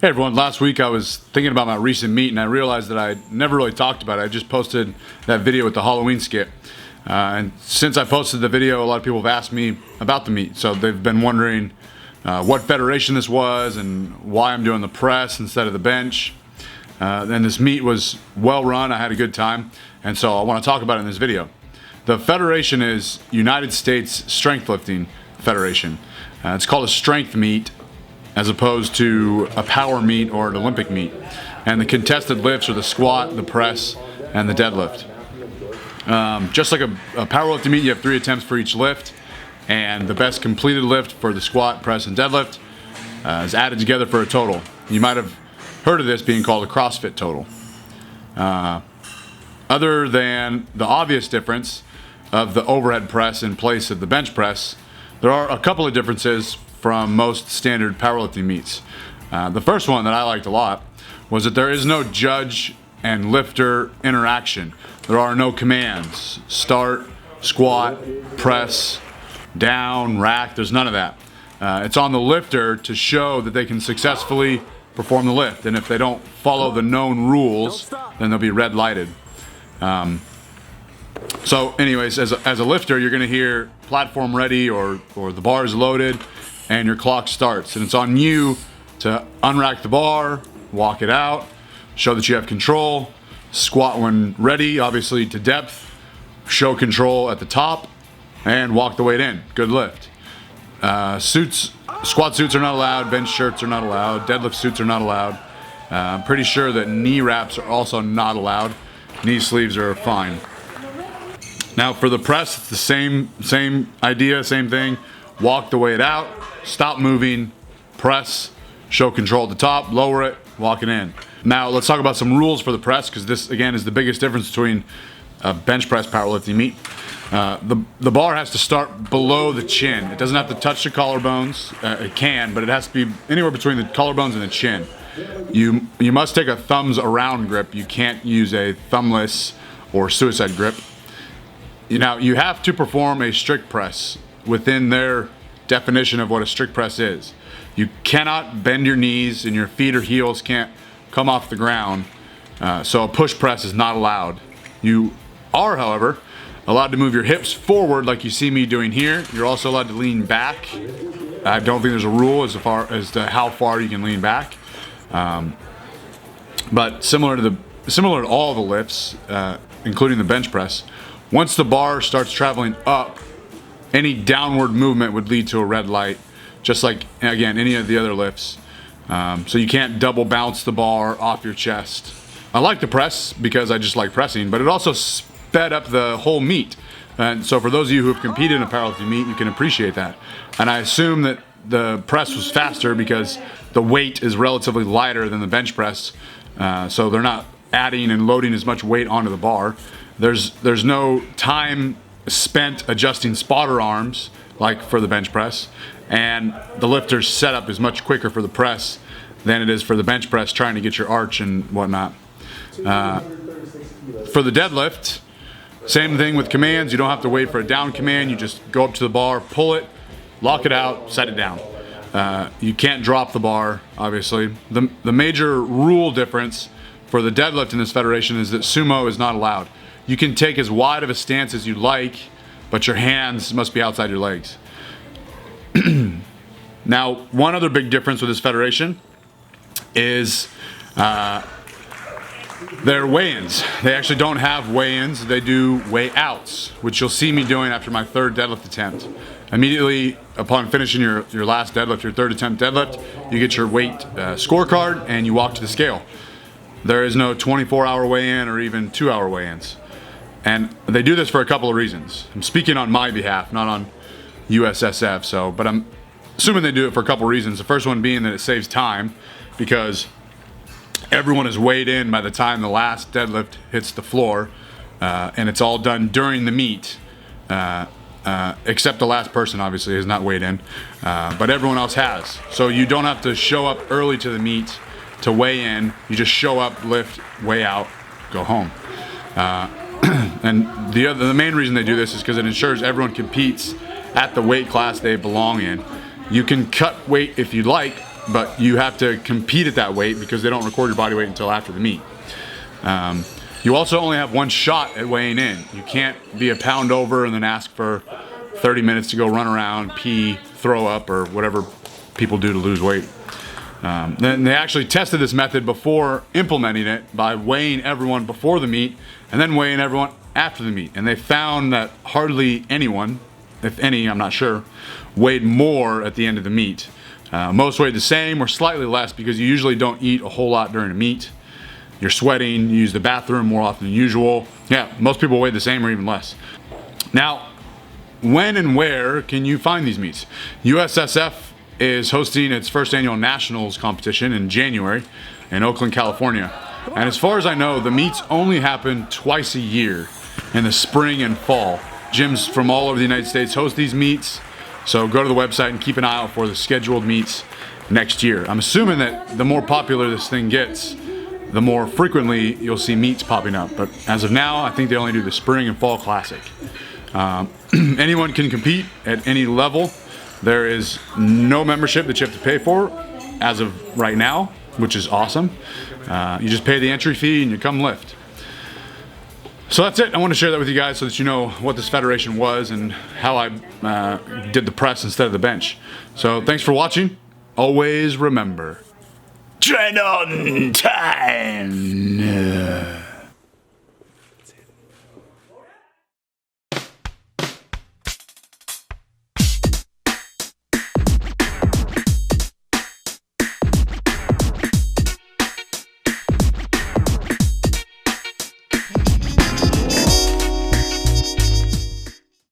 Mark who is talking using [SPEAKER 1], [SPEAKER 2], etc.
[SPEAKER 1] Hey everyone, last week I was thinking about my recent meet and I realized that I never really talked about it. I just posted that video with the Halloween skit. And since I posted the video, a lot of people have asked me about the meet. So they've been wondering what federation this was and why I'm doing the press instead of the bench. And this meet was well run, I had a good time, and so I want to talk about it in this video. The federation is United States Strengthlifting Federation. It's called a strength meet, as opposed to a power meet or an Olympic meet. And the contested lifts are the squat, the press, and the deadlift. Just like a powerlifting meet, you have 3 attempts for each lift, and the best completed lift for the squat, press, and deadlift is added together for a total. You might have heard of this being called a CrossFit total. Other than the obvious difference of the overhead press in place of the bench press, there are a couple of differences from most standard powerlifting meets. The first one that I liked a lot was that there is no judge and lifter interaction. There are no commands: start, squat, press, down, rack. There's none of that. It's on the lifter to show that they can successfully perform the lift, and if they don't follow the known rules, then they'll be red lighted. So anyways, as a lifter, you're gonna hear platform ready or the bar is loaded and your clock starts, and it's on you to unrack the bar, walk it out, show that you have control, squat when ready, obviously to depth, show control at the top, and walk the weight in. Good lift. Squat suits are not allowed, bench shirts are not allowed, deadlift suits are not allowed. I'm pretty sure that knee wraps are also not allowed. Knee sleeves are fine. Now for the press, it's the same idea, same thing. Walk the weight out, stop moving, press, show control at the top, lower it, walk it in. Now let's talk about some rules for the press, because this again is the biggest difference between a bench press powerlifting meet. The bar has to start below the chin. It doesn't have to touch the collarbones. It can, but it has to be anywhere between the collarbones and the chin. You must take a thumbs around grip. You can't use a thumbless or suicide grip. Now you have to perform a strict press within their definition of what a strict press is. You cannot bend your knees, and your feet or heels can't come off the ground. So a push press is not allowed. You are, however, allowed to move your hips forward like you see me doing here. You're also allowed to lean back. I don't think there's a rule as far as to how far you can lean back. But similar to all the lifts, including the bench press, once the bar starts traveling up, any downward movement would lead to a red light, just like, again, any of the other lifts. So you can't double bounce the bar off your chest. I like the press because I just like pressing, but it also sped up the whole meet. And so for those of you who have competed in a powerlifting meet, you can appreciate that. And I assume that the press was faster because the weight is relatively lighter than the bench press. So they're not adding and loading as much weight onto the bar. There's no time spent adjusting spotter arms like for the bench press, and the lifter's setup is much quicker for the press than it is for the bench press, trying to get your arch and whatnot. For the deadlift, same thing with commands. You don't have to wait for a down command. You just go up to the bar, pull it, lock it out, set it down. You can't drop the bar, obviously. The major rule difference for the deadlift in this federation is that sumo is not allowed. You can take as wide of a stance as you like, but your hands must be outside your legs. Now, one other big difference with this federation is their weigh-ins. They actually don't have weigh-ins, they do weigh-outs, which you'll see me doing after my 3rd deadlift attempt. Immediately upon finishing your last deadlift, your 3rd attempt deadlift, you get your weight scorecard and you walk to the scale. There is no 24-hour weigh-in or even 2-hour weigh-ins. And they do this for a couple of reasons. I'm speaking on my behalf, not on USSF, but I'm assuming they do it for a couple of reasons. The first one being that it saves time, because everyone is weighed in by the time the last deadlift hits the floor, and it's all done during the meet, except the last person obviously is not weighed in, but everyone else has. So you don't have to show up early to the meet to weigh in. You just show up, lift, weigh out, go home. And the main reason they do this is because it ensures everyone competes at the weight class they belong in. You can cut weight if you like, but you have to compete at that weight because they don't record your body weight until after the meet. You also only have one shot at weighing in. You can't be a pound over and then ask for 30 minutes to go run around, pee, throw up, or whatever people do to lose weight. Then they actually tested this method before implementing it by weighing everyone before the meet and then weighing everyone after the meet. And they found that hardly anyone, if any, I'm not sure, weighed more at the end of the meet. Most weighed the same or slightly less because you usually don't eat a whole lot during a meet. You're sweating, you use the bathroom more often than usual. Yeah, most people weigh the same or even less. Now, when and where can you find these meets? USSF is hosting its first annual nationals competition in January in Oakland, California. And as far as I know, the meets only happen twice a year in the spring and fall. Gyms from all over the United States host these meets, so go to the website and keep an eye out for the scheduled meets next year. I'm assuming that the more popular this thing gets, the more frequently you'll see meets popping up. But as of now, I think they only do the spring and fall classic. Anyone can compete at any level. There is no membership that you have to pay for as of right now, which is awesome. You just pay the entry fee and you come lift. So that's it. I want to share that with you guys so that you know what this federation was and how I did the press instead of the bench. So thanks for watching. Always remember, train on time.